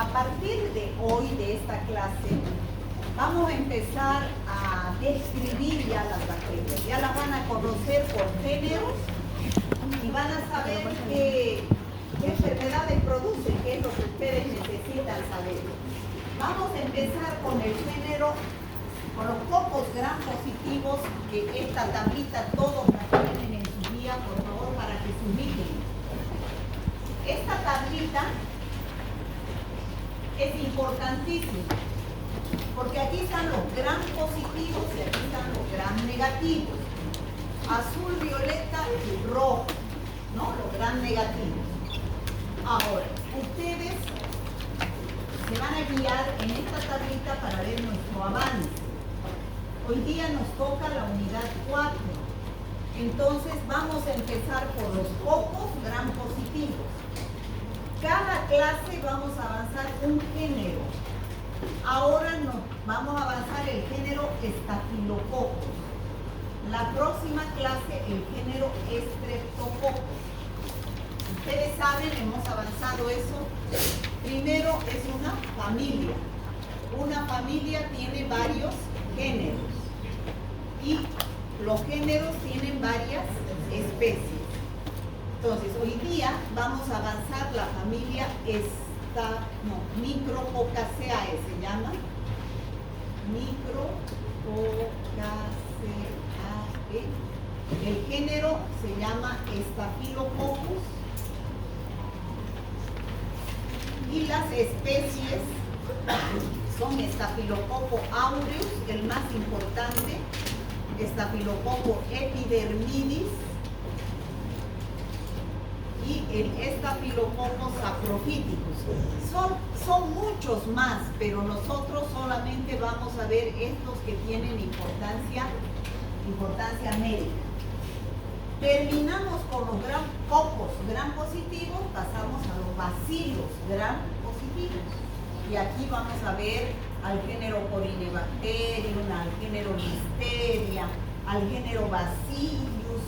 A partir de hoy, de esta clase, vamos a empezar a describir ya las bacterias. Ya las van a conocer por géneros y van a saber qué enfermedades producen, qué es lo que ustedes necesitan saber. Vamos a empezar con el género, con los pocos gram positivos, que esta tablita todos la tienen en su guía, por favor, para que se ubiquen. Esta tablita es importantísima, porque aquí están los gram positivos y aquí están los gram negativos. Azul, violeta y rojo, ¿no? Los gram negativos. Ahora, ustedes se van a guiar en esta tablita para ver nuestro avance. Hoy día nos toca la unidad 4. Entonces vamos a empezar por los pocos gram positivos. Cada clase vamos a avanzar un género. Ahora vamos a avanzar el género Staphylococcus. La próxima clase el género Streptococcus. Ustedes saben, hemos avanzado eso. Primero es una familia. Una familia tiene varios géneros. Y los géneros tienen varias especies. Entonces, hoy día vamos a avanzar la familia Micropocaceae, se llama. Micropocaceae. El género se llama Staphylococcus. Y las especies son Staphylococcus aureus, el más importante, Staphylococcus epidermidis y el Staphylococcus saprophyticus. Son muchos más, pero nosotros solamente vamos a ver estos que tienen importancia médica. Terminamos con los cocos gram positivos, pasamos a los bacilos gram positivos. Y aquí vamos a ver al género Corynebacterium, al género Listeria, al género Bacillus.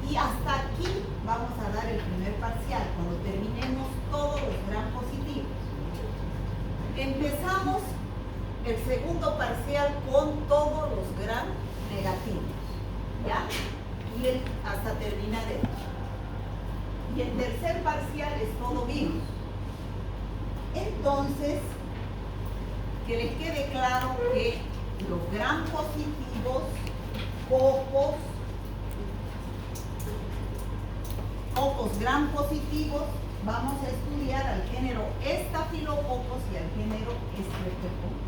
Y hasta aquí vamos a dar el primer parcial, cuando terminemos todos los gram positivos. Empezamos el segundo parcial con todos los gram negativos, ¿ya? Y hasta terminar esto. Y el tercer parcial es todo virus. Entonces, que les quede claro que los gram positivos, pocos gram positivos, vamos a estudiar al género Staphylococcus y al género Streptococcus.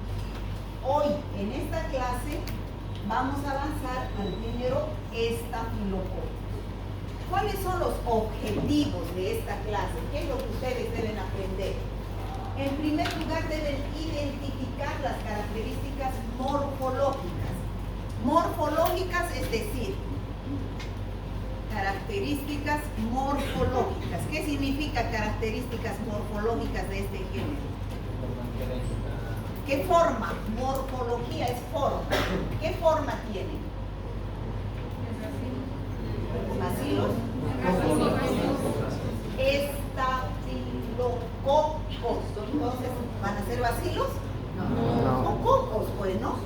Hoy, en esta clase, vamos a avanzar al género Staphylococcus. ¿Cuáles son los objetivos de esta clase? ¿Qué es lo que ustedes deben aprender? En primer lugar, deben identificar las características morfológicas. Morfológicas, es decir, características morfológicas. ¿Qué significa características morfológicas de este género? ¿Qué forma? Morfología es forma. ¿Qué forma tiene? ¿Bacilos? Estafilococos. Entonces, ¿van a ser bacilos? No. Son cocos, pues, ¿no?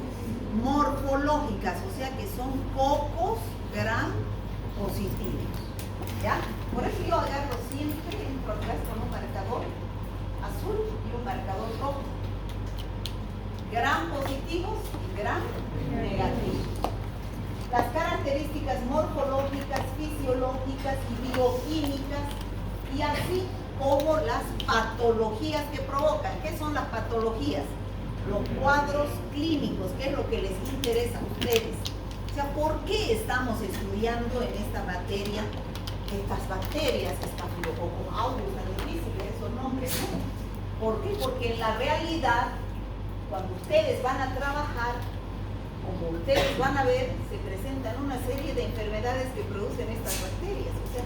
Morfológicas, o sea que son cocos gram positivos. ¿Ya? Por eso yo agarro siempre, entro atrás con un marcador azul y un marcador rojo. Gram positivos y gram negativos. Las características morfológicas, fisiológicas y bioquímicas, y así como las patologías que provocan. ¿Qué son las patologías? Los cuadros clínicos, que es lo que les interesa a ustedes. O sea, ¿por qué estamos estudiando en esta materia estas bacterias, Staphylococcus aureus, tan difíciles esos nombres, ¿no? ¿Por qué? Porque en la realidad, cuando ustedes van a trabajar, como ustedes van a ver, se presentan una serie de enfermedades que producen estas bacterias. O sea,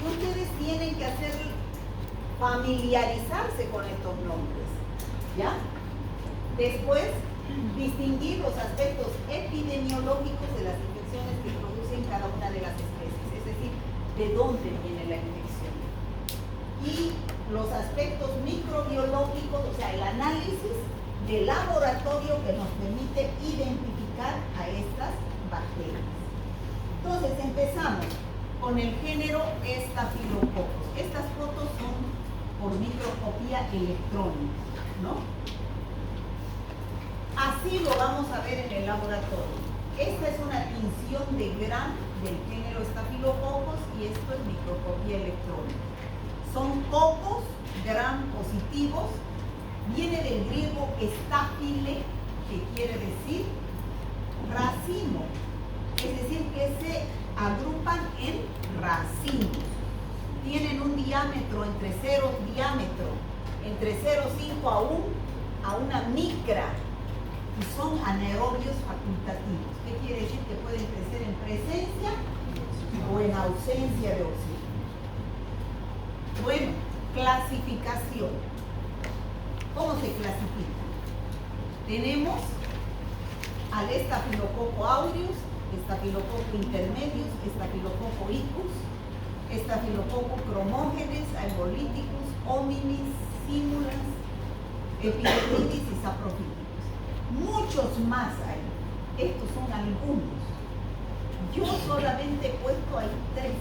ustedes tienen que familiarizarse con estos nombres, ¿ya? Después, distinguir los aspectos epidemiológicos de las infecciones que producen cada una de las especies, es decir, de dónde viene la infección. Y los aspectos microbiológicos de laboratorio que nos permite identificar a estas bacterias. Entonces empezamos con el género Staphylococcus. Estas fotos son por microscopía electrónica, ¿no? Así lo vamos a ver en el laboratorio. Esta es una tinción de Gram del género Staphylococcus y esto es microscopía electrónica. Son cocos Gram positivos. Viene del griego estáfile, que quiere decir racimo, es decir, que se agrupan en racimos. Tienen un diámetro entre 0,5 a una micra, y son anaerobios facultativos. ¿Qué quiere decir? Que pueden crecer en presencia o en ausencia de oxígeno. Bueno, clasificación. ¿Cómo se clasifica? Tenemos al Staphylococcus aureus, Staphylococcus intermedius, Staphylococcus icus, Staphylococcus chromógenes, Aebolithicus, hominis, simulans, epidermidis y saprophyticus. Muchos más hay. Estos son algunos. Yo solamente he puesto ahí 3,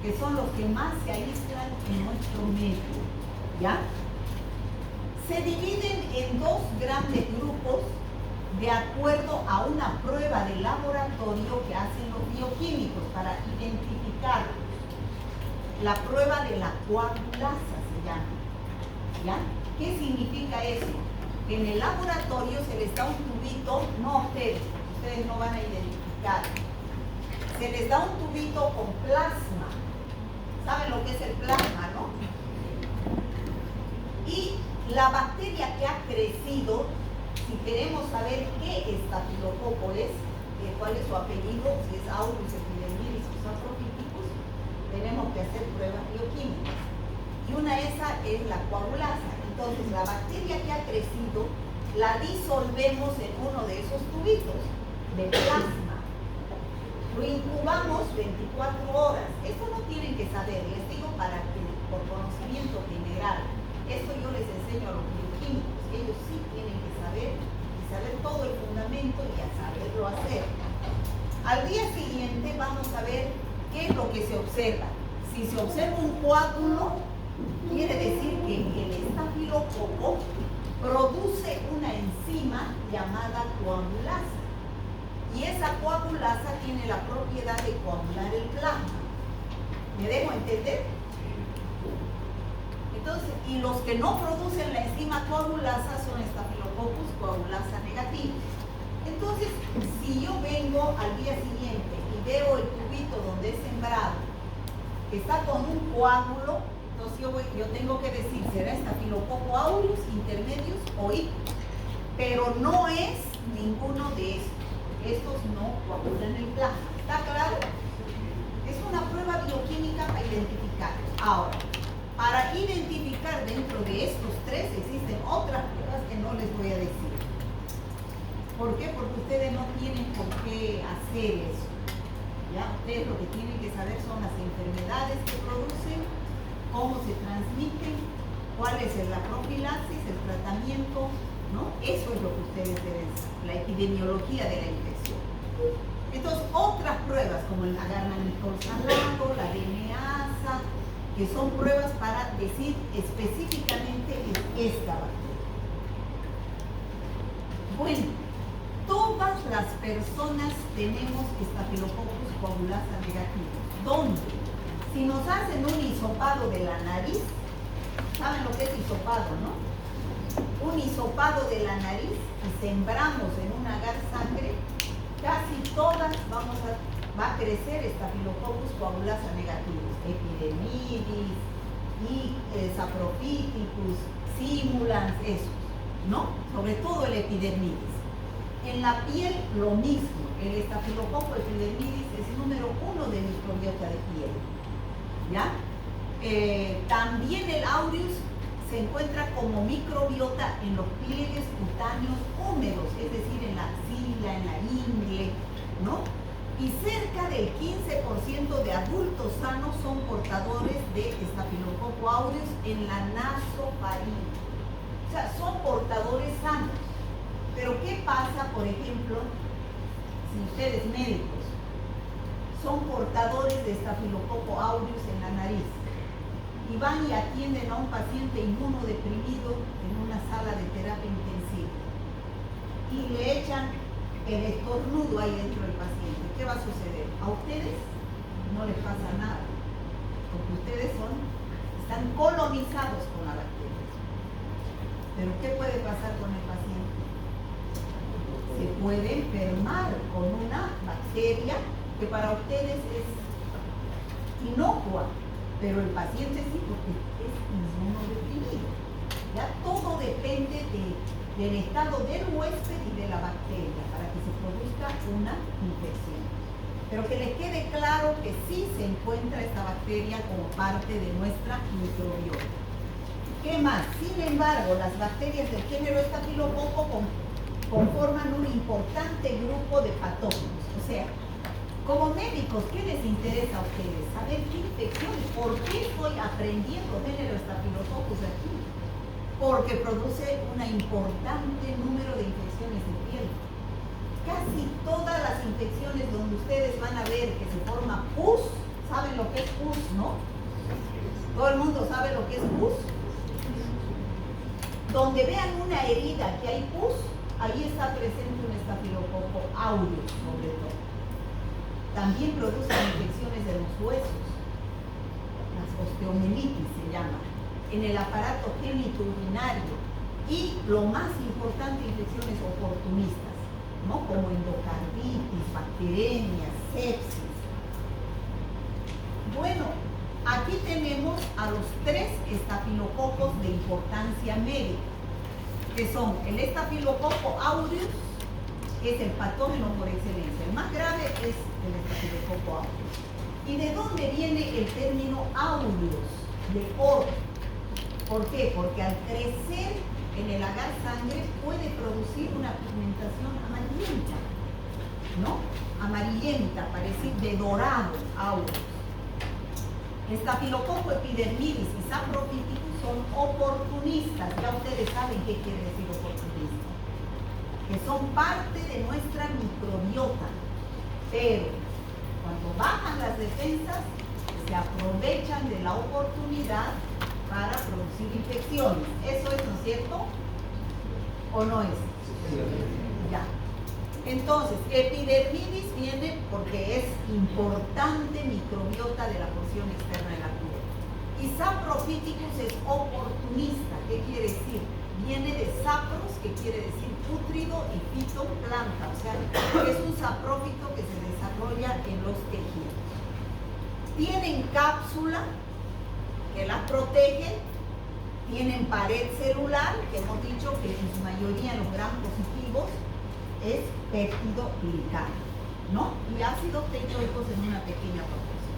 que son los que más se aíslan en nuestro medio. ¿Ya? Se dividen en 2 grandes grupos de acuerdo a una prueba de laboratorio que hacen los bioquímicos para identificarlos. La prueba de la coagulasa se llama. ¿Ya? ¿Qué significa eso? Que en el laboratorio se les da un tubito, no a ustedes no van a identificar. Se les da un tubito con plasma. ¿Saben lo que es el plasma, no? Y la bacteria que ha crecido, si queremos saber qué estafilococo es, cuál es su apellido, si es aureus, epidermidis o saprophyticus, tenemos que hacer pruebas bioquímicas. Y una de esas es la coagulasa. Entonces, la bacteria que ha crecido, la disolvemos en uno de esos tubitos de plasma. Lo incubamos 24 horas. Esto no tienen que saber, les digo para que, por conocimiento general. Esto yo les enseño a los bioquímicos, ellos sí tienen que saber y saber todo el fundamento y a saberlo hacer. Al día siguiente vamos a ver qué es lo que se observa. Si se observa un coágulo, quiere decir que el estafilococo produce una enzima llamada coagulasa. Y esa coagulasa tiene la propiedad de coagular el plasma. ¿Me dejo entender? Entonces, y los que no producen la enzima coagulasa son Staphylococcus coagulasa negativos. Entonces, si yo vengo al día siguiente y veo el tubito donde he sembrado, que está con un coágulo, entonces yo tengo que decir, ¿será Staphylococcus aureus, intermedius o icus? Pero no es ninguno de estos. Estos no coagulan el plasma. ¿Está claro? Es una prueba bioquímica para identificarlos. Ahora, para identificar dentro de estos 3 existen otras pruebas que no les voy a decir. ¿Por qué? Porque ustedes no tienen por qué hacer eso. ¿Ya? Ustedes lo que tienen que saber son las enfermedades que producen, cómo se transmiten, cuál es la profilaxis, el tratamiento, ¿no? Eso es lo que ustedes deben saber, la epidemiología de la infección. Entonces, otras pruebas como el agar-mannitol salado, la DNasa, que son pruebas para decir específicamente esta bacteria. Bueno, todas las personas tenemos Staphylococcus coagulasa negativo. ¿Dónde? Si nos hacen un hisopado de la nariz, ¿saben lo que es hisopado, no? Un hisopado de la nariz y sembramos en un agar sangre, casi todas va a crecer Staphylococcus coagulasa negativos, epidermidis, y saprophyticus, simulans, esos, ¿no? Sobre todo el epidermidis. En la piel lo mismo, el Staphylococcus epidermidis es el número 1 de microbiota de piel, ¿ya? También el aureus se encuentra como microbiota en los pliegues cutáneos húmedos, es decir, en la axila, en la ingle, ¿no? Y cerca del 15% de adultos sanos son portadores de Staphylococcus aureus en la nasofaringe. O sea, son portadores sanos. sanos. Pero ¿qué pasa, por ejemplo, si ustedes médicos son portadores de Staphylococcus aureus en la nariz y van y atienden a un paciente inmunodeprimido en una sala de terapia intensiva y le echan el estornudo ahí dentro del paciente? ¿Qué va a suceder? A ustedes no les pasa nada, porque ustedes están colonizados con la bacteria. Pero ¿qué puede pasar con el paciente? Se puede enfermar con una bacteria que para ustedes es inocua, pero el paciente sí, porque es inmunodeprimido. Ya todo depende del estado del huésped y de la bacteria para que se produzca una infección. Pero que les quede claro que sí se encuentra esta bacteria como parte de nuestra microbiota. ¿Qué más? Sin embargo, las bacterias del género Staphylococcus conforman un importante grupo de patógenos. O sea, como médicos, ¿qué les interesa a ustedes? Saber qué infecciones, por qué estoy aprendiendo género Staphylococcus aquí. Porque produce un importante número de infecciones de piel. Casi todas las infecciones donde ustedes van a ver que se forma pus, ¿saben lo que es pus, no? ¿Todo el mundo sabe lo que es pus? Donde vean una herida que hay pus, ahí está presente un Staphylococcus aureus, sobre todo. También producen infecciones de los huesos, las osteomelitis se llaman, en el aparato genitourinario y, lo más importante, infecciones oportunistas, ¿no? Como endocarditis, bacteremias, sepsis. Bueno, aquí tenemos a los 3 estafilococos de importancia médica, que son el Staphylococcus aureus, que es el patógeno por excelencia. El más grave es el Staphylococcus aureus. ¿Y de dónde viene el término aureus? De oro. ¿Por qué? Porque al crecer en el agar sangre puede producir una pigmentación amarillenta, ¿no? Amarillenta, parecida de dorado, aureus. Staphylococcus epidermidis y saprophyticus son oportunistas. Ya ustedes saben qué quiere decir oportunista. Que son parte de nuestra microbiota. Pero cuando bajan las defensas, se aprovechan de la oportunidad para producir infecciones. ¿Eso es, no es cierto? ¿O no es? Sí. Ya. Entonces, epidermidis viene porque es importante microbiota de la porción externa de la piel. Y saprophyticus es oportunista. ¿Qué quiere decir? Viene de sapros, que quiere decir pútrido, y fito, planta. O sea, es un saprófito que se desarrolla en los tejidos. Tienen cápsula que las protege, tienen pared celular, que hemos dicho que en su mayoría los gram positivos es péptido glicano, ¿no? Y ácidos teicóicos en una pequeña proporción.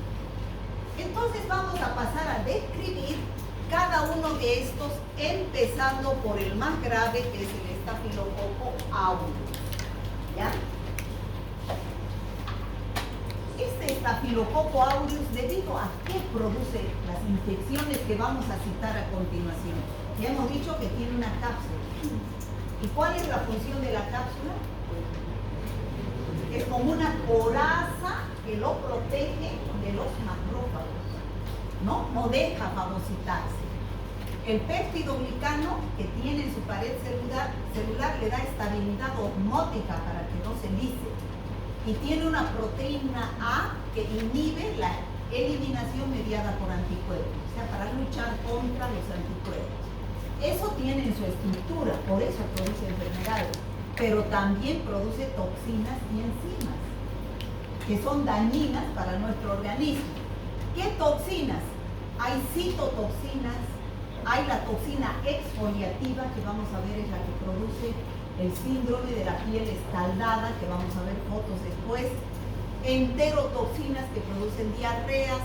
Entonces vamos a pasar a describir cada uno de estos, empezando por el más grave, que es el Staphylococcus aureus. ¿Ya? Este Staphylococcus aureus, debido a qué produce las infecciones que vamos a citar a continuación. Ya hemos dicho que tiene una cápsula. ¿Y cuál es la función de la cápsula? Es como una coraza que lo protege de los macrófagos, ¿no? No deja fagocitarse. El péptido glicano que tiene en su pared celular le da estabilidad osmótica para que no se lise. Y tiene una proteína A que inhibe la eliminación mediada por anticuerpos, o sea, para luchar contra los anticuerpos. Eso tiene en su estructura, por eso produce enfermedades, pero también produce toxinas y enzimas, que son dañinas para nuestro organismo. ¿Qué toxinas? Hay citotoxinas, hay la toxina exfoliativa, que vamos a ver es la que produce el síndrome de la piel escaldada, que vamos a ver fotos después, enterotoxinas que producen diarreas,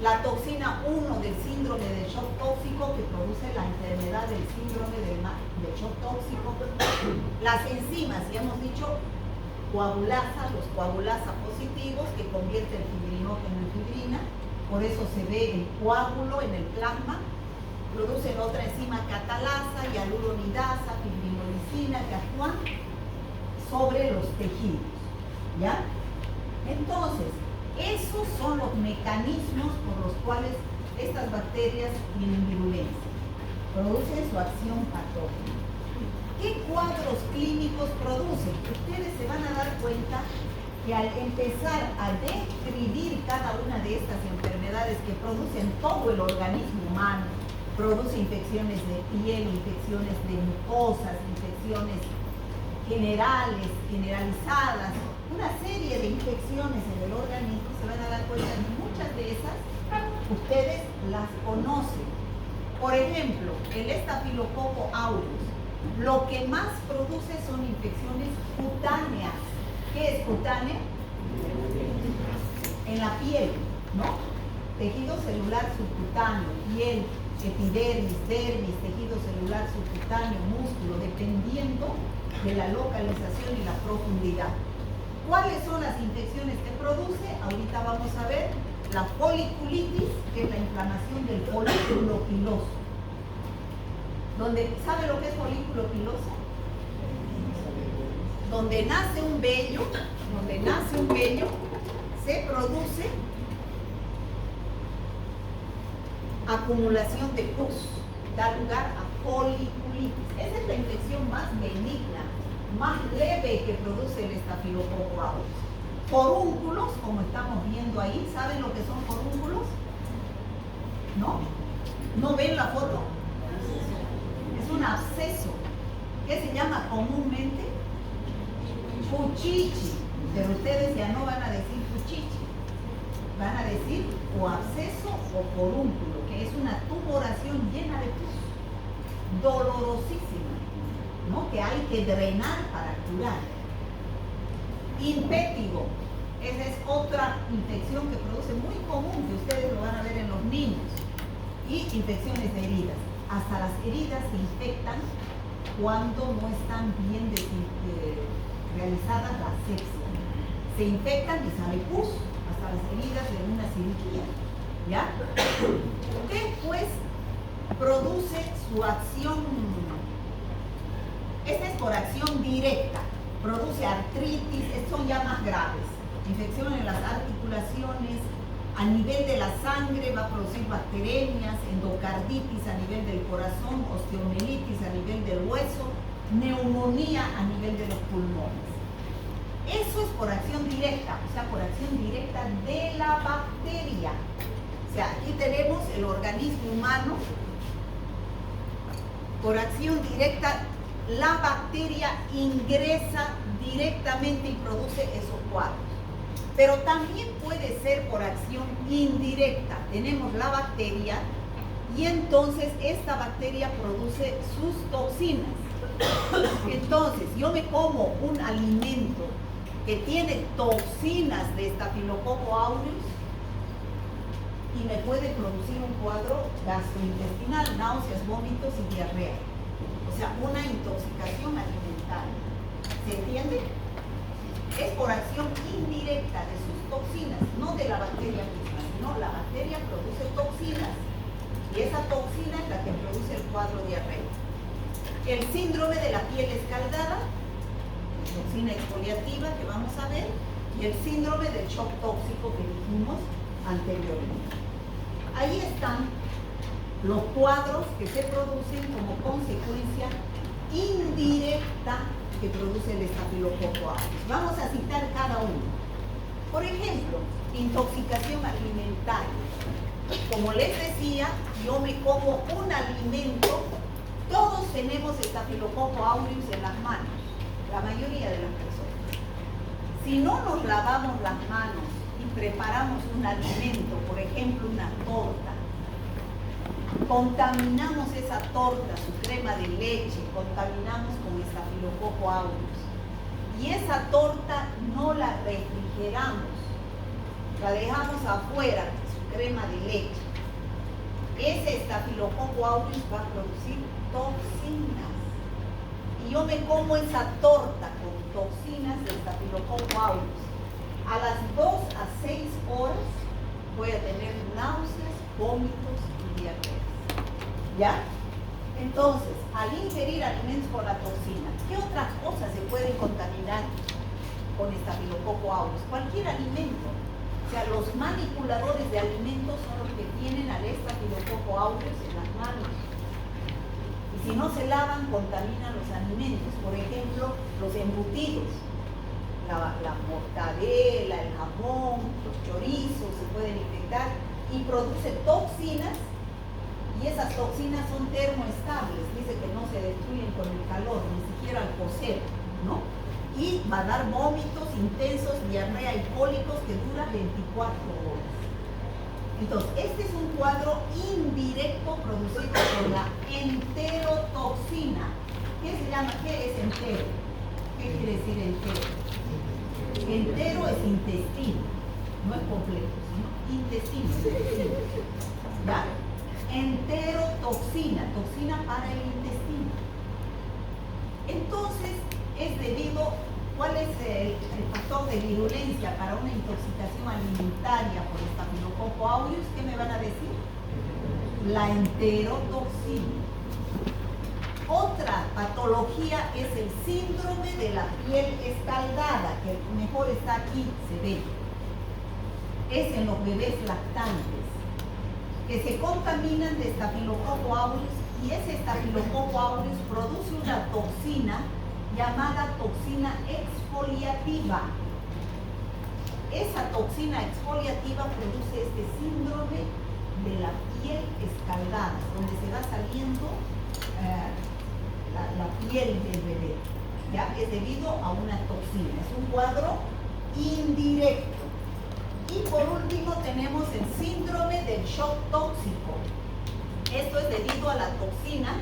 la toxina 1 del síndrome de shock tóxico, que produce la enfermedad del síndrome de shock tóxico, las enzimas, ya hemos dicho, coagulasa, los coagulasa positivos, que convierten el fibrinógeno en fibrina, por eso se ve el coágulo en el plasma, producen otra enzima catalasa, hialuronidasa, fibrinolisina, toxinas que actúan sobre los tejidos, ¿ya? Entonces, esos son los mecanismos por los cuales estas bacterias tienen virulencia, producen su acción patógena. ¿Qué cuadros clínicos producen? Ustedes se van a dar cuenta que al empezar a describir cada una de estas enfermedades que producen todo el organismo humano, produce infecciones de piel, infecciones de mucosas, infecciones generales, generalizadas, una serie de infecciones en el organismo, se van a dar cuenta que muchas de esas ustedes las conocen. Por ejemplo, el estafilococo aureus, lo que más produce son infecciones cutáneas. ¿Qué es cutánea? En la piel, ¿no? Tejido celular subcutáneo, piel, epidermis, dermis, tejido celular subcutáneo, músculo, dependiendo de la localización y la profundidad. ¿Cuáles son las infecciones que produce? Ahorita vamos a ver la foliculitis, que es la inflamación del folículo piloso. ¿Sabe lo que es folículo piloso? Donde nace un vello, se produce acumulación de pus, da lugar a foliculitis. Esa es la infección más benigna, más leve que produce el estafilococo aureus. Forúnculos, como estamos viendo ahí, ¿saben lo que son forúnculos? ¿No? ¿No ven la foto? Es un absceso que se llama comúnmente fuchichi, pero ustedes ya no van a decir fuchichi, van a decir o absceso o forúnculo, que es una tumoración llena de pus, dolorosísima, ¿no? Que hay que drenar para curar. Impétigo, esa es otra infección que produce muy común, que ustedes lo van a ver en los niños, y infecciones de heridas. Hasta las heridas se infectan cuando no están bien realizadas la asepsia. Se infectan y sale pus, hasta las heridas de una cirugía, ¿ya? Después produce su acción, esta es por acción directa, produce artritis, son ya más graves, infección en las articulaciones, a nivel de la sangre va a producir bacteremias, endocarditis a nivel del corazón, osteomielitis a nivel del hueso, neumonía a nivel de los pulmones. Eso es por acción directa, o sea, por acción directa de la bacteria. O sea, aquí tenemos el organismo humano, por acción directa, la bacteria ingresa directamente y produce esos cuadros. Pero también puede ser por acción indirecta. Tenemos la bacteria y entonces esta bacteria produce sus toxinas. Entonces, yo me como un alimento que tiene toxinas de estafilococo aureus y me puede producir un cuadro gastrointestinal, náuseas, vómitos y diarrea. O sea, una intoxicación alimentaria. ¿Se entiende? Es por acción indirecta de sus toxinas, no de la bacteria misma, sino la bacteria produce toxinas y esa toxina es la que produce el cuadro diarreico. El síndrome de la piel escaldada, toxina exfoliativa que vamos a ver, y el síndrome del shock tóxico que dijimos anteriormente. Ahí están los cuadros que se producen como consecuencia indirecta que produce el estafilococo aureus. Vamos a citar cada uno. Por ejemplo, intoxicación alimentaria. Como les decía, yo me como un alimento, todos tenemos estafilococo aureus en las manos, la mayoría de las personas. Si no nos lavamos las manos y preparamos un alimento, por ejemplo una torta, contaminamos esa torta, su crema de leche, contaminamos con estafilococo aureus. Y esa torta no la refrigeramos, la dejamos afuera, su crema de leche. Ese estafilococo aureus va a producir toxinas. Y yo me como esa torta con toxinas de estafilococo aureus. A las 2 a 6 horas voy a tener náuseas, vómitos y diarrea. ¿Ya? Entonces, al ingerir alimentos con la toxina, ¿Qué otras cosas se pueden contaminar con Staphylococcus aureus? Cualquier alimento. O sea, los manipuladores de alimentos son los que tienen al Staphylococcus aureus en las manos. Y si no se lavan, contaminan los alimentos. Por ejemplo, los embutidos, la mortadela, el jamón, los chorizos se pueden infectar y produce toxinas. Y esas toxinas son termoestables, dice que no se destruyen con el calor, ni siquiera al cocer, ¿no? Y va a dar vómitos intensos, diarrea y cólicos que duran 24 horas. Entonces, este es un cuadro indirecto producido por la enterotoxina. ¿Qué se llama? ¿Qué es entero? ¿Qué quiere decir entero? Entero es intestino, no es completo, sino intestino. Ya. Enterotoxina, toxina para el intestino. Entonces, es debido, ¿cuál es el factor de virulencia para una intoxicación alimentaria por Staphylococcus aureus? ¿Qué me van a decir? La enterotoxina. Otra patología es el síndrome de la piel escaldada, que mejor está aquí, se ve. Es en los bebés lactantes, que se contaminan de Staphylococcus aureus, y ese Staphylococcus aureus produce una toxina llamada toxina exfoliativa. Esa toxina exfoliativa produce este síndrome de la piel escaldada, donde se va saliendo la piel del bebé. ¿Ya? Es debido a una toxina, es un cuadro indirecto. Y por último tenemos el síndrome del shock tóxico. Esto es debido a la toxina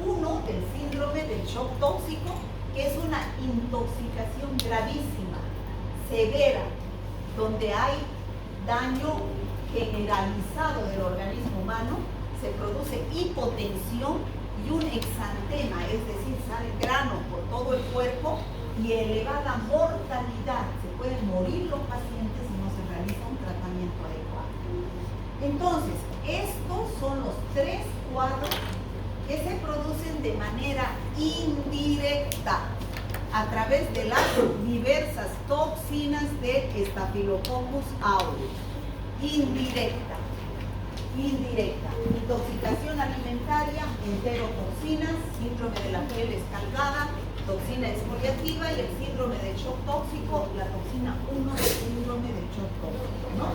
1 del síndrome del shock tóxico, que es una intoxicación gravísima, severa, donde hay daño generalizado del organismo humano, se produce hipotensión y un exantema, es decir, sale grano por todo el cuerpo y elevada mortalidad. Se pueden morir los pacientes si no se realiza un tratamiento adecuado. Entonces, estos son los 3 cuadros que se producen de manera indirecta a través de las diversas toxinas de Staphylococcus aureus. Indirecta. Intoxicación alimentaria, enterotoxinas, síndrome de la piel escaldada, toxina exfoliativa, y el síndrome del shock tóxico, la toxina 1 del síndrome del shock tóxico, ¿no?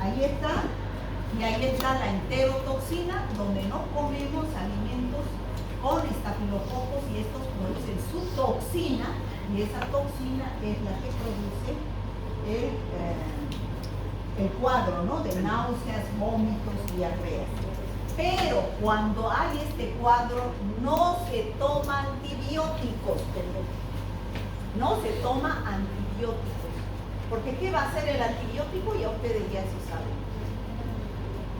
Ahí está, y ahí está la enterotoxina, donde no comemos alimentos con estafilococcus y estos producen su toxina, y esa toxina es la que produce el cuadro, ¿no?, de náuseas, vómitos, diarreas. Pero cuando hay este cuadro no se toma antibióticos, no se toma antibióticos, porque ¿qué va a hacer el antibiótico? Ya ustedes ya se saben.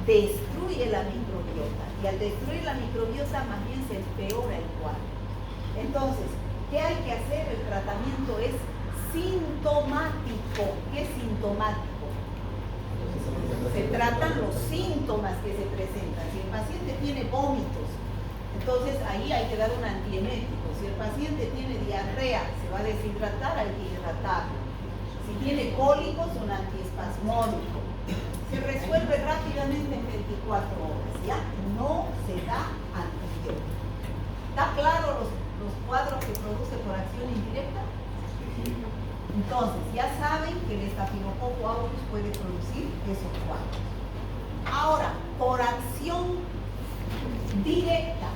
Destruye la microbiota, y al destruir la microbiota más bien se empeora el cuadro. Entonces, ¿qué hay que hacer? El tratamiento es sintomático. ¿Qué es sintomático? Se tratan los síntomas que se presentan. Si el paciente tiene vómitos, entonces ahí hay que dar un antiemético. Si el paciente tiene diarrea, se va a deshidratar, hay que hidratarlo. Si tiene cólicos, un antiespasmódico. Se resuelve rápidamente en 24 horas, ¿ya? No se da antibiótico. ¿Está claro los cuadros que produce por acción indirecta? Entonces, ya saben que el Staphylococcus aureus puede producir esos cuadros. Ahora, por acción directa,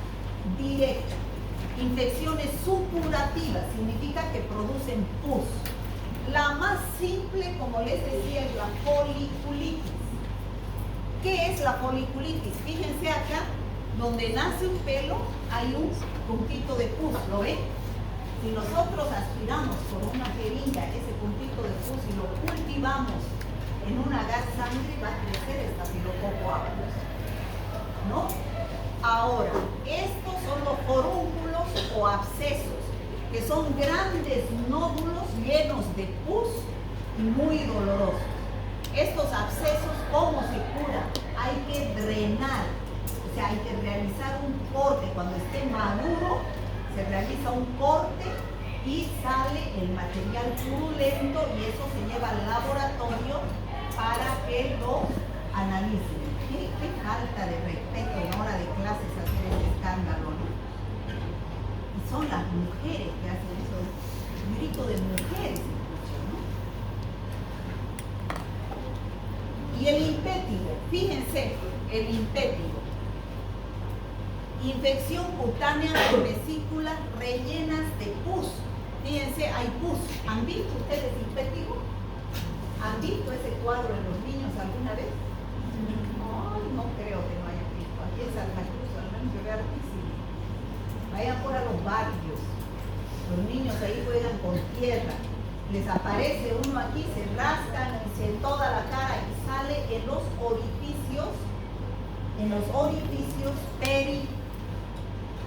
infecciones supurativas, significa que producen pus. La más simple, como les decía, es la foliculitis. ¿Qué es la foliculitis? Fíjense acá, donde nace un pelo, hay un puntito de pus, ¿lo ven? Si nosotros aspiramos con una jeringa ese puntito de pus y lo cultivamos en una gas sangre, va a crecer Staphylococcus aureus, ¿no? Ahora, estos son los forúnculos o abscesos, que son grandes nódulos llenos de pus y muy dolorosos. Estos abscesos, ¿cómo se curan? Hay que drenar, o sea, hay que realizar un corte cuando esté maduro, Se realiza un corte y sale el material purulento y eso se lleva al laboratorio para que lo analicen. Qué falta de respeto en hora de clases hacer ese escándalo, ¿no? Y son las mujeres que hacen eso, un grito de mujeres, ¿no? Y el impétigo, fíjense, el impétigo. Infección cutánea con vesículas rellenas de pus. Fíjense, hay pus. ¿Han visto ustedes impétigo? ¿Han visto ese cuadro en los niños alguna vez? No creo que no hayan visto. Aquí en Santa Cruz, al menos yo veo hartísimo. Vayan por a los barrios. Los niños ahí juegan con tierra. Les aparece uno aquí, se rascan en toda la cara y sale en los orificios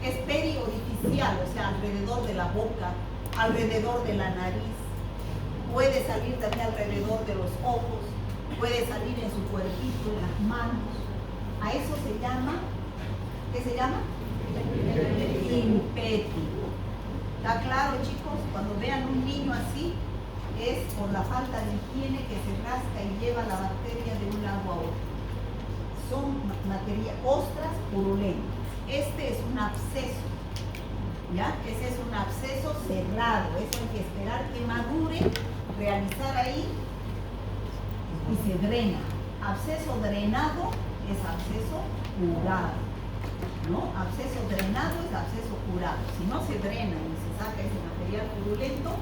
es periorificial, o sea, alrededor de la boca, alrededor de la nariz, puede salir también alrededor de los ojos, puede salir en su cuerpito, en las manos. A eso se llama, ¿qué se llama? Impétigo. ¿Está claro, chicos? Cuando vean un niño así, es por la falta de higiene que se rasca y lleva la bacteria de un lado a otro. Son ostras purulentas. Este es un absceso, ¿ya? Ese es un absceso cerrado. Eso hay que esperar que madure, realizar ahí y se drena. Absceso drenado es absceso curado, ¿no? Absceso drenado es absceso curado. Si no se drena y se saca ese material purulento,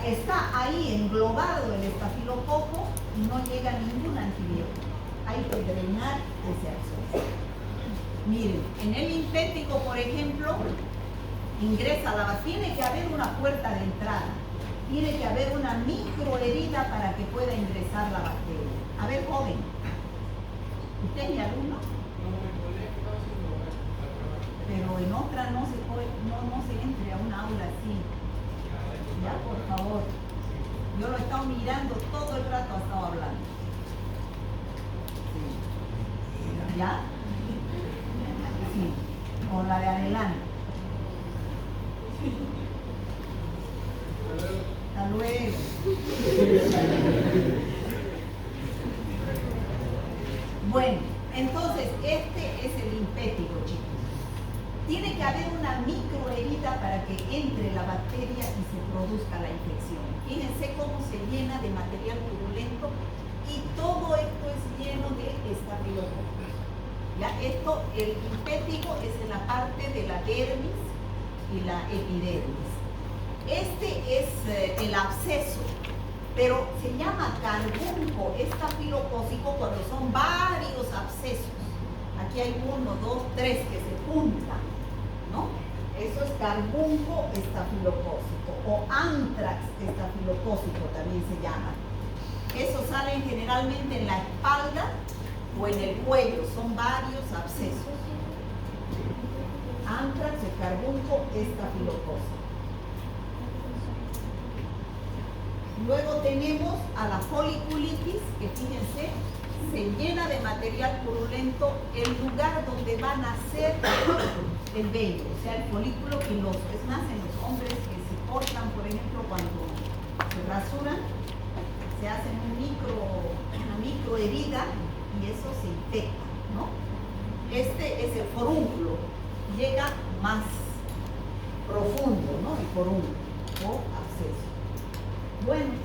está ahí englobado el estafilococo y no llega ningún antibiótico. Hay que drenar ese absceso. Miren, en el impético, por ejemplo, tiene que haber una puerta de entrada, tiene que haber una microherida para que pueda ingresar la bacteria. A ver, joven, ¿usted es mi alumno? Pero en otra no se entre a un aula así. Ya, por favor. Yo lo he estado mirando todo el rato, ha estado hablando. ¿Ya? Sí, con la de adelante. Hasta luego. Bueno, entonces este es el impético, chicos. Tiene que haber una microherida para que entre la bacteria y se produzca la infección. Fíjense cómo se llena de material purulento y todo esto es lleno de estafilococos. Ya, el impético es en la parte de la dermis y la epidermis. Este es el absceso, pero se llama carbunco estafilocócico cuando son varios abscesos. Aquí hay 1, 2, 3 que se juntan, ¿no? Eso es carbunco estafilocócico o antrax estafilocócico también se llama. Eso sale generalmente en la espalda o en el cuello, son varios abscesos. Antrax o carbunco estafilocócico. Luego tenemos a la foliculitis, que fíjense, se llena de material purulento el lugar donde va a nacer el vello, o sea, el folículo piloso. Es más, en los hombres que se cortan, por ejemplo, cuando se rasuran, se hacen una micro herida y eso se infecta, ¿no? Este es el forúnculo, llega más profundo, ¿no? El forúnculo o absceso. Bueno,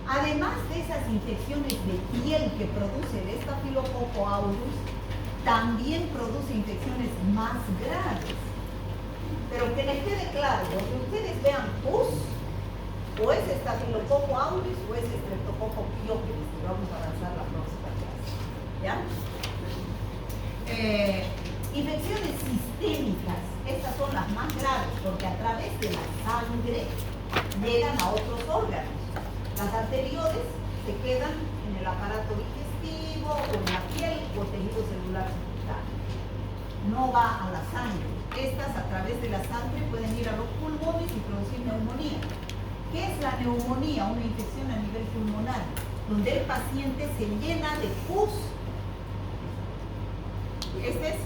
además de esas infecciones de piel que produce el Staphylococcus aureus, también produce infecciones más graves. Pero que les quede claro, que ustedes vean pus, o es Staphylococcus aureus o es Streptococcus pyogenes, que vamos a avanzar la próxima clase. ¿Ya? Infecciones sistémicas, estas son las más graves, porque a través de la sangre llegan a otros órganos. Las anteriores se quedan en el aparato digestivo o en la piel o tejido celular subcutáneo. No va a la sangre. Estas a través de la sangre pueden ir a los pulmones y producir neumonía. ¿Qué es la neumonía? Una infección a nivel pulmonar, donde el paciente se llena de pus. Este es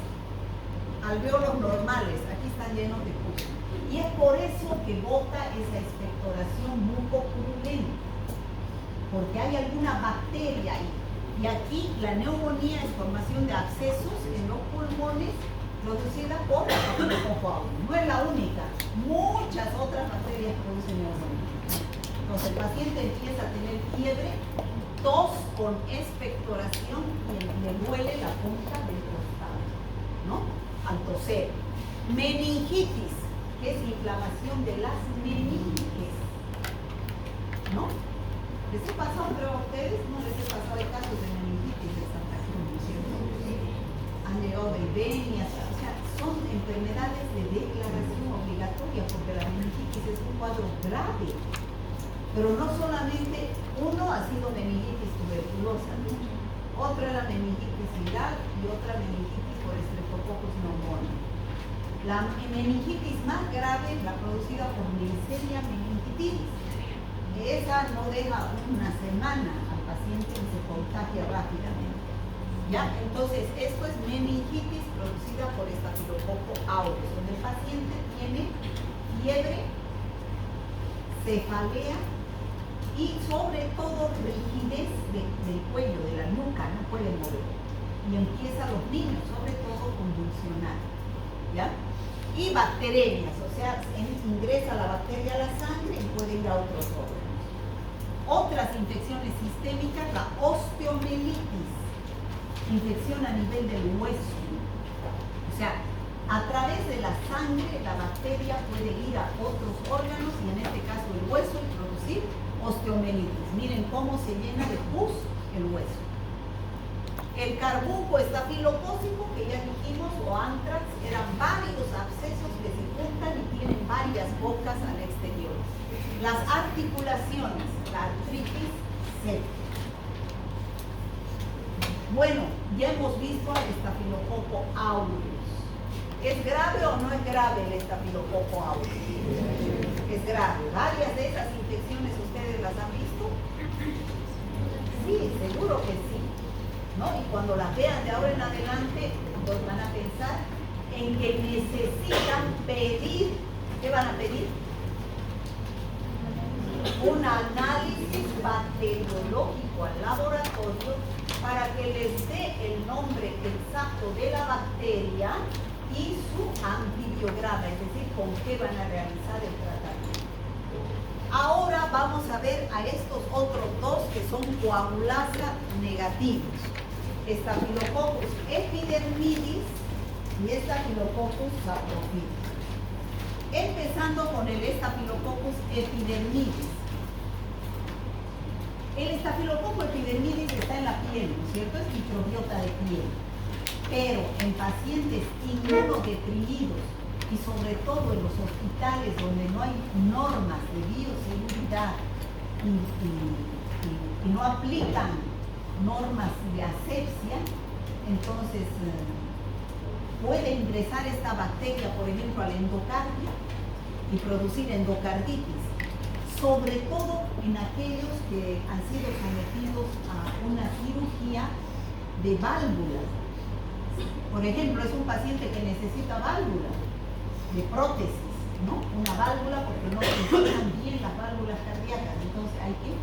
alvéolos normales, aquí están llenos de pus. Y es por eso que bota esa expectoración mucopurulenta, porque hay alguna bacteria ahí. Y aquí la neumonía es formación de abscesos en los pulmones producida por el Staphylococcus aureus. No es la única, muchas otras bacterias producen neumonía. Entonces el paciente empieza a tener fiebre, tos con expectoración y le duele la punta del costado, ¿no? Al toser. Meningitis, que es inflamación de las meninges, ¿no? ¿Les he pasado, creo, a ustedes? No les he pasado el caso de meningitis de Santa Cruz, ¿no es cierto? Han llegado de Ibenia, o sea, son enfermedades de declaración obligatoria porque la meningitis es un cuadro grave. Pero no solamente uno ha sido meningitis tuberculosa, ¿no? Otra era meningitis viral y otra meningitis por Streptococcus pneumoniae. La meningitis más grave es la producida por Neisseria meningitidis. Esa no deja una semana al paciente y se contagia rápidamente. ¿Ya? Entonces, esto es meningitis producida por Staphylococcus aureus, donde el paciente tiene fiebre, cefalea y sobre todo rigidez del cuello, de la nuca, no puede mover. Y empieza los niños, sobre todo, convulsionar. ¿Ya? Y bacteremias, o sea, ingresa la bacteria a la sangre y puede ir a otros órganos. Otras infecciones sistémicas, la osteomelitis, infección a nivel del hueso. O sea, a través de la sangre la bacteria puede ir a otros órganos y en este caso el hueso y producir osteomelitis. Miren cómo se llena de pus el hueso. El carbuco estafilocócico, que ya dijimos, o antrax, eran varios abscesos que se juntan y tienen varias bocas al exterior. Las articulaciones, la artritis séptica. Bueno, ya hemos visto al Staphylococcus aureus. ¿Es grave o no es grave el Staphylococcus aureus? Es grave. ¿Varias de esas infecciones ustedes las han visto? Sí, seguro que sí, ¿no? Y cuando las vean de ahora en adelante, entonces van a pensar en que necesitan pedir, ¿qué van a pedir? Un análisis bacteriológico al laboratorio para que les dé el nombre exacto de la bacteria y su antibiograma, es decir, con qué van a realizar el tratamiento. Ahora vamos a ver a estos otros dos que son coagulasa negativos. Staphylococcus epidermidis y Staphylococcus saprophytis. Empezando con el Staphylococcus epidermidis. El Staphylococcus epidermidis está en la piel, ¿no es cierto? Es microbiota de piel. Pero en pacientes inmunodeprimidos y sobre todo en los hospitales donde no hay normas de bioseguridad y no aplican normas de asepsia, entonces puede ingresar esta bacteria, por ejemplo, al endocardio y producir endocarditis, sobre todo en aquellos que han sido sometidos a una cirugía de válvulas. Por ejemplo, es un paciente que necesita válvulas de prótesis, ¿no? Una válvula porque no funcionan bien las válvulas cardíacas, entonces hay que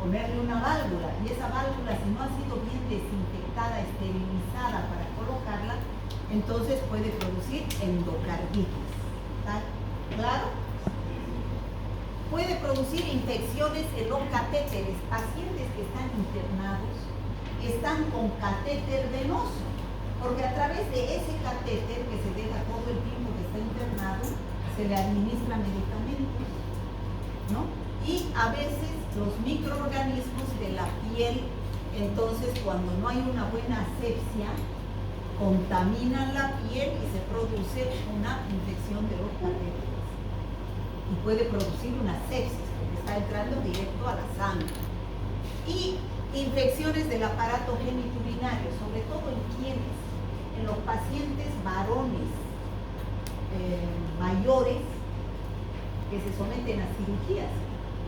ponerle una válvula y esa válvula, si no ha sido bien desinfectada, esterilizada para colocarla, entonces puede producir endocarditis. ¿Está claro? Puede producir infecciones en los catéteres. Pacientes que están internados están con catéter venoso, porque a través de ese catéter que se deja todo el tiempo que está internado, se le administra medicamentos, ¿no? Y a veces los microorganismos de la piel, entonces cuando no hay una buena asepsia, contaminan la piel y se produce una infección de los catéteres. Y puede producir una sepsis, porque está entrando directo a la sangre. Y infecciones del aparato genitourinario, sobre todo en quienes, en los pacientes varones mayores que se someten a cirugías.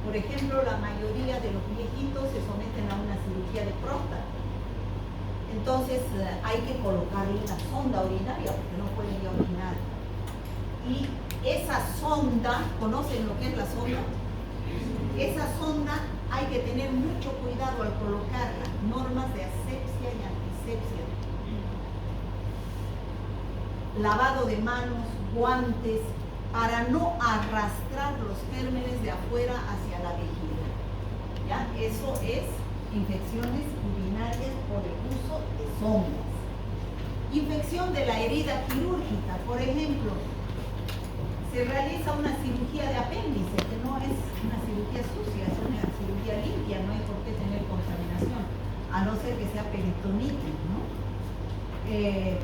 Por ejemplo, la mayoría de los viejitos se someten a una cirugía de próstata. Entonces hay que colocarle una sonda urinaria porque no pueden ya orinar. Y esa sonda, ¿conocen lo que es la sonda? Esa sonda hay que tener mucho cuidado al colocarla. Normas de asepsia y antisepsia. Lavado de manos, guantes, para no arrastrar los gérmenes de afuera hacia la vejiga. ¿Ya? Eso es infecciones urinarias por el uso de sondas. Infección de la herida quirúrgica, por ejemplo, se realiza una cirugía de apéndice, que no es una cirugía sucia, es una cirugía limpia, no hay por qué tener contaminación, a no ser que sea peritonitis, ¿no?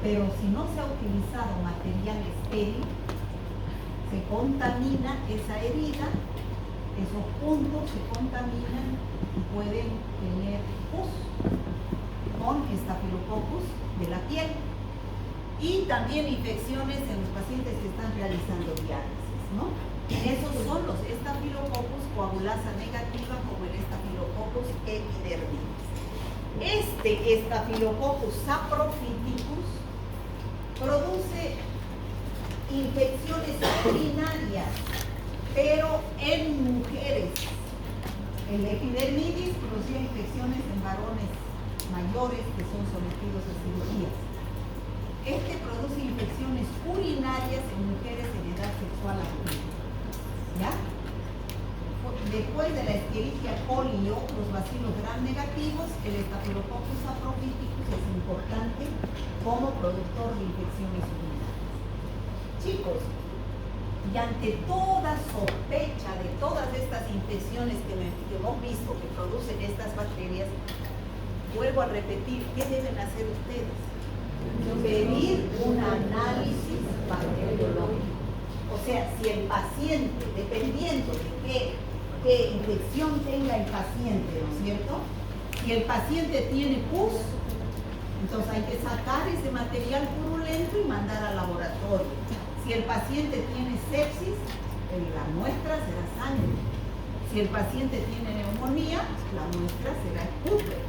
Pero si no se ha utilizado material estéril, se contamina esa herida, esos puntos se contaminan y pueden tener pus con estafilococcus de la piel. Y también infecciones en los pacientes que están realizando diálisis, ¿no? Esos son los estafilococcus coagulasa negativa, como el estafilococcus epidermidis. Este estafilococcus saprophyticus produce infecciones urinarias, pero en mujeres. El epidermidis producía infecciones en varones mayores que son sometidos a cirugías. Este produce infecciones urinarias en mujeres en edad sexual activa. ¿Ya? Después de la Escherichia coli y otros bacilos gram negativos, el Staphylococcus saprophyticus es importante como productor de infecciones urinarias. Chicos, y ante toda sospecha de todas estas infecciones que hemos visto que producen estas bacterias, vuelvo a repetir, ¿qué deben hacer ustedes? Pedir un análisis bacteriológico. O sea, si el paciente, dependiendo de qué infección tenga el paciente, ¿no es cierto? Si el paciente tiene pus, entonces hay que sacar ese material purulento y mandar al laboratorio. Si el paciente tiene sepsis, la muestra será sangre. Si el paciente tiene neumonía, la muestra será esputo.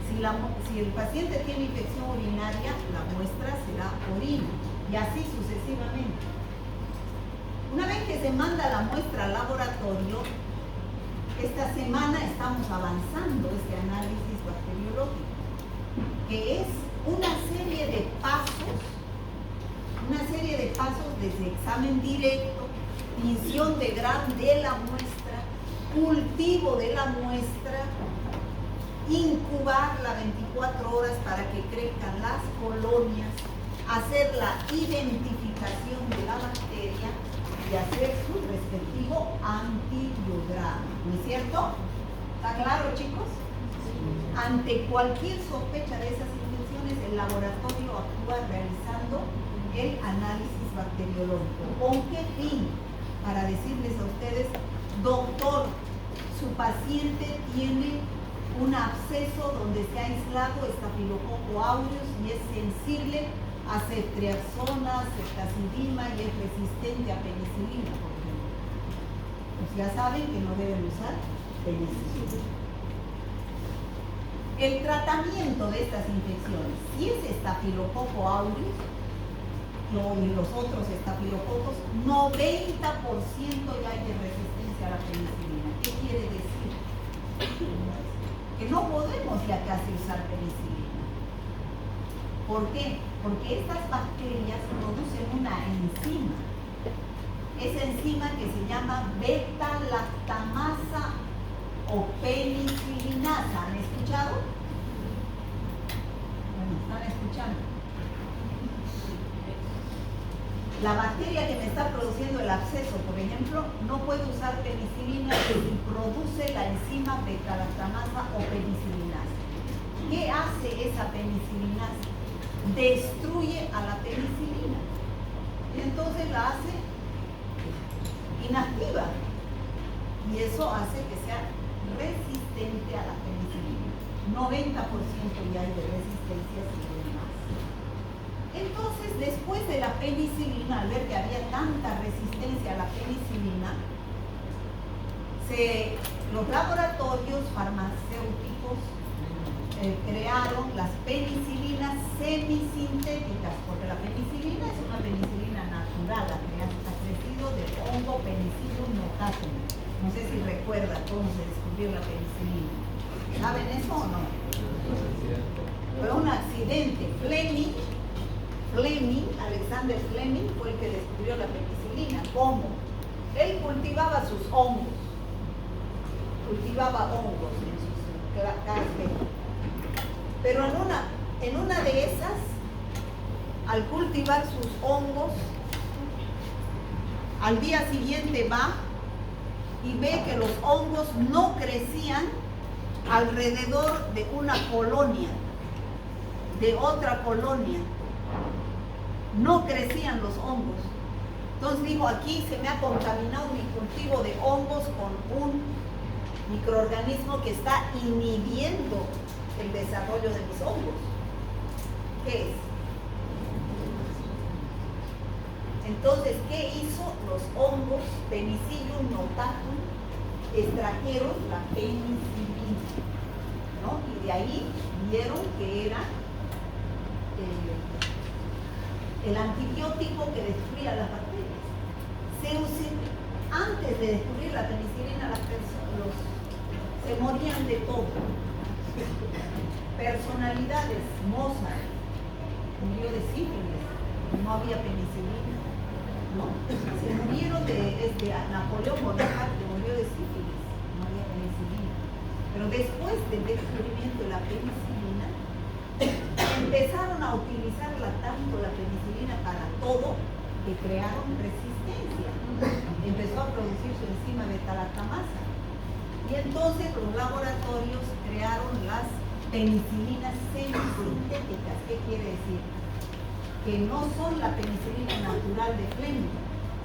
Si el paciente tiene infección urinaria, la muestra será orina, y así sucesivamente. Una vez que se manda la muestra al laboratorio, esta semana estamos avanzando este análisis bacteriológico, que es una serie de pasos desde examen directo, tinción de Gram de la muestra, cultivo de la muestra, incubarla 24 horas para que crezcan las colonias, hacer la identificación de la bacteria y hacer su respectivo antibiograma. ¿No es cierto? ¿Está claro, chicos? Ante cualquier sospecha de esas infecciones, el laboratorio actúa realizando el análisis bacteriológico. ¿Con qué fin? Para decirles a ustedes, doctor, su paciente tiene un absceso donde se ha aislado Staphylococcus aureus y es sensible a ceftriaxona, ceftazidima y es resistente a penicilina, por ejemplo. Pues ya saben que no deben usar penicilina. El tratamiento de estas infecciones, si es Staphylococcus aureus y los otros estafilococos, 90% ya hay de resistencia a la penicilina. ¿Qué quiere decir? Que no podemos ya casi usar penicilina. ¿Por qué? Porque estas bacterias producen una enzima. Esa enzima que se llama beta-lactamasa o penicilinasa. ¿Han escuchado? Bueno, están escuchando. La bacteria que me está produciendo el absceso, por ejemplo, no puede usar penicilina si produce la enzima beta-lactamasa o penicilinasa. ¿Qué hace esa penicilinasa? Destruye a la penicilina y entonces la hace inactiva y eso hace que sea resistente a la penicilina. 90% ya hay de resistencia, si no más. Entonces, después de la penicilina, al ver que había tanta resistencia a la penicilina, los laboratorios farmacéuticos crearon las penicilinas semisintéticas, porque la penicilina es una penicilina natural, ha crecido del hongo Penicillium notatum. No sé si recuerdan cómo se descubrió la penicilina. ¿Saben eso o no? Fue un accidente. Alexander Fleming fue el que descubrió la penicilina. ¿Cómo? Él cultivaba sus hongos. Cultivaba hongos en sus casas. Pero en una de esas, al cultivar sus hongos, al día siguiente va y ve que los hongos no crecían alrededor de una colonia, de otra colonia. No crecían los hongos. Entonces digo, aquí se me ha contaminado mi cultivo de hongos con un microorganismo que está inhibiendo el desarrollo de mis hongos. ¿Qué es? Entonces, ¿qué hizo los hongos Penicillium notatum? Extrajeron la penicilina, ¿no? Y de ahí vieron que era el antibiótico que destruía las bacterias. Antes de descubrir la penicilina, las personas se morían de todo. Personalidades, Mozart murió de sífilis, no había penicilina, ¿no? Se murieron Napoleón Bonaparte murió de sífilis, no había penicilina. Pero después del descubrimiento de la penicilina, empezaron a utilizarla tanto la penicilina para todo que crearon resistencia. Empezó a producir su enzima beta-lactamasa. Y entonces los laboratorios crearon las penicilinas semisintéticas. ¿Qué quiere decir? Que no son la penicilina natural de Fleming,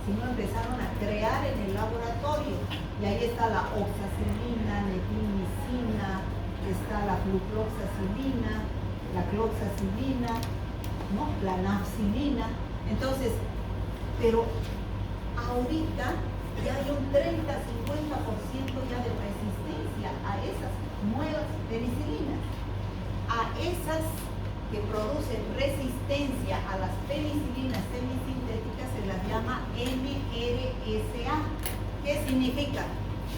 sino empezaron a crear en el laboratorio. Y ahí está la oxacilina, netimicina, está la flucloxacilina, la cloxacilina, ¿no? La nafcilina. Entonces, pero ahorita ya hay un 30-50% ya de resistencia a esas nuevas penicilinas. A esas que producen resistencia a las penicilinas semisintéticas se las llama MRSA. ¿Qué significa?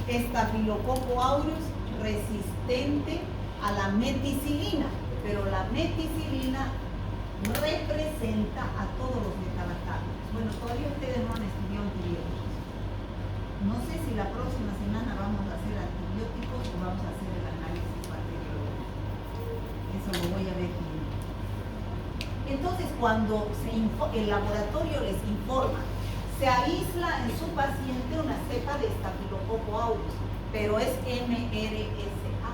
Staphylococcus aureus resistente a la meticilina, pero la meticilina representa a todos los metalactámicos. Bueno, todavía ustedes no han estudiado antibióticos. No sé si la próxima semana vamos a hacer antibióticos o vamos a hacer el análisis bacteriológico. Eso lo voy a ver bien. Entonces, cuando el laboratorio les informa, se aísla en su paciente una cepa de Staphylococcus aureus, pero es MRSA.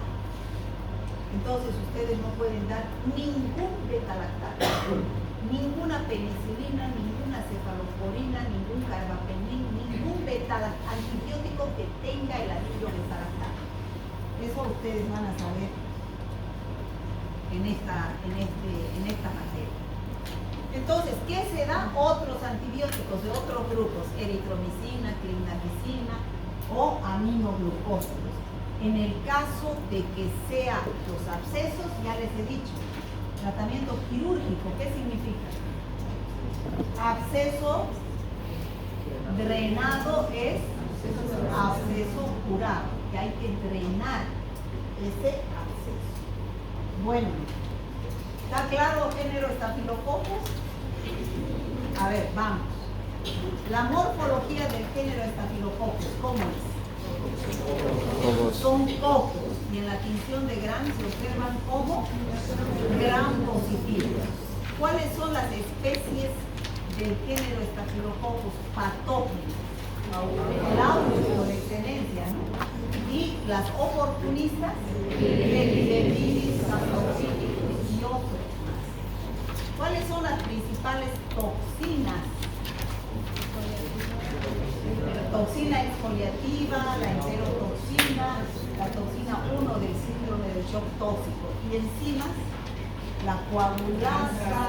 Entonces, ustedes no pueden dar ningún beta-lactato, ninguna penicilina, ninguna cefalosporina, ningún carbapenem, ningún antibiótico que tenga el anillo beta-lactato. Eso ustedes van a saber en esta materia. Entonces, ¿qué se da? Otros antibióticos de otros grupos, eritromicina, clindamicina o aminoglucósidos. En el caso de que sean los abscesos, ya les he dicho, tratamiento quirúrgico, ¿qué significa? Absceso drenado es absceso curado, que hay que drenar ese absceso. Bueno, ¿está claro género Staphylococcus? A ver, vamos. La morfología del género Staphylococcus, ¿cómo es? Son cocos, y en la tinción de Gram se observan como Gram positivos. ¿Cuáles son las especies del género Staphylococcus patógenas? Aureus por excelencia, ¿no? Y las oportunistas, Lepidopteris, Saprophilus y otros más. ¿Cuáles son las principales toxinas? La toxina exfoliativa, la enterotoxina, la toxina 1 del síndrome del shock tóxico, y enzimas, la coagulasa,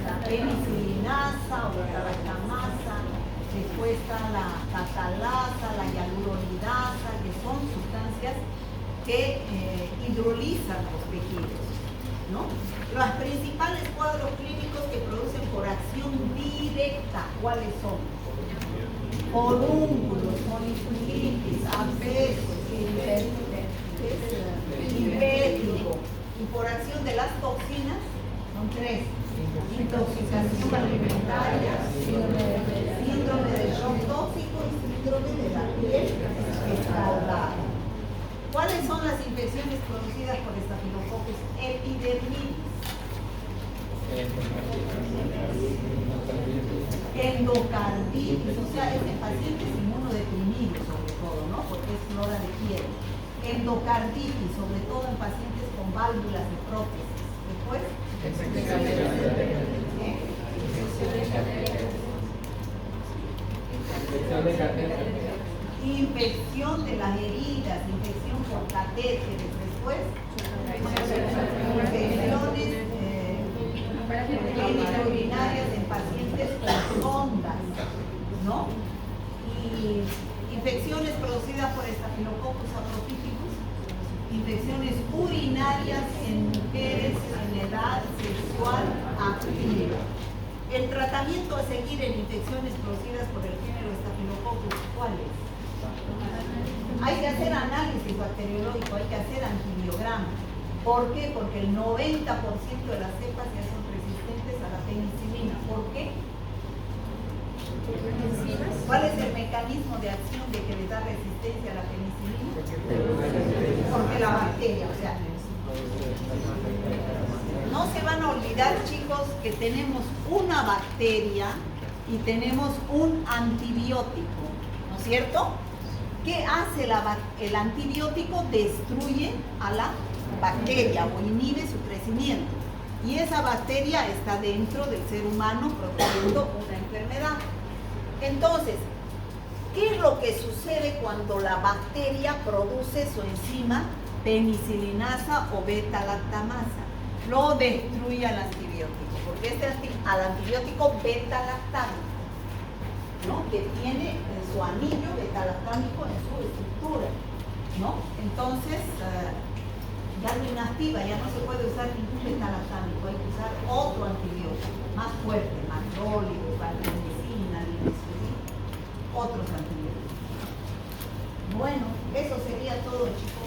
la penicilinasa o beta-lactamasa, después está la catalasa, la hialuronidasa, que son sustancias que hidrolizan los tejidos, ¿no? Los principales cuadros clínicos que producen por acción directa, ¿cuáles son? Forúnculos, foliculitis, abscesos, impétigo. Y por acción de las toxinas, son 3. Intoxicación alimentaria, síndrome de shock tóxico y síndrome de la piel escaldada. ¿Cuáles son las infecciones producidas por Staphylococcus epidermidis? Endocarditis, o sea, es en pacientes inmunodeprimidos sobre todo, ¿no? Porque es flora de piel. Endocarditis, sobre todo en pacientes con válvulas de prótesis. Después, infección de las heridas, infección por catéteres. Después, infecciones urinarias en pacientes con sondas, ¿no? Y infecciones producidas por Staphylococcus aprotíficus, infecciones urinarias en mujeres en edad sexual activa. El tratamiento a seguir en infecciones producidas por el género Staphylococcus, ¿cuál es? Hay que hacer análisis bacteriológico, hay que hacer antibiograma. ¿Por qué? Porque el 90% de las cepas ya son resistentes a la penicilina. ¿Por qué? ¿Cuál es el mecanismo de acción de que les da resistencia a la penicilina? Porque la bacteria, o sea, no se van a olvidar, chicos, que tenemos una bacteria y tenemos un antibiótico, ¿no es cierto? ¿Qué hace el antibiótico? Destruye a la bacteria o inhibe su crecimiento. Y esa bacteria está dentro del ser humano produciendo una enfermedad. Entonces, ¿qué es lo que sucede cuando la bacteria produce su enzima penicilinasa o beta-lactamasa? Lo destruye al antibiótico, porque al antibiótico beta-lactámico, ¿no? Que tiene su anillo beta-lactámico en su estructura, ¿no? Entonces, ya lo inactiva, ya no se puede usar ningún beta-lactámico, hay que usar otro antibiótico, más fuerte, macrólide, vancomicina, linesulina, otros antibióticos. Bueno, eso sería todo, chicos.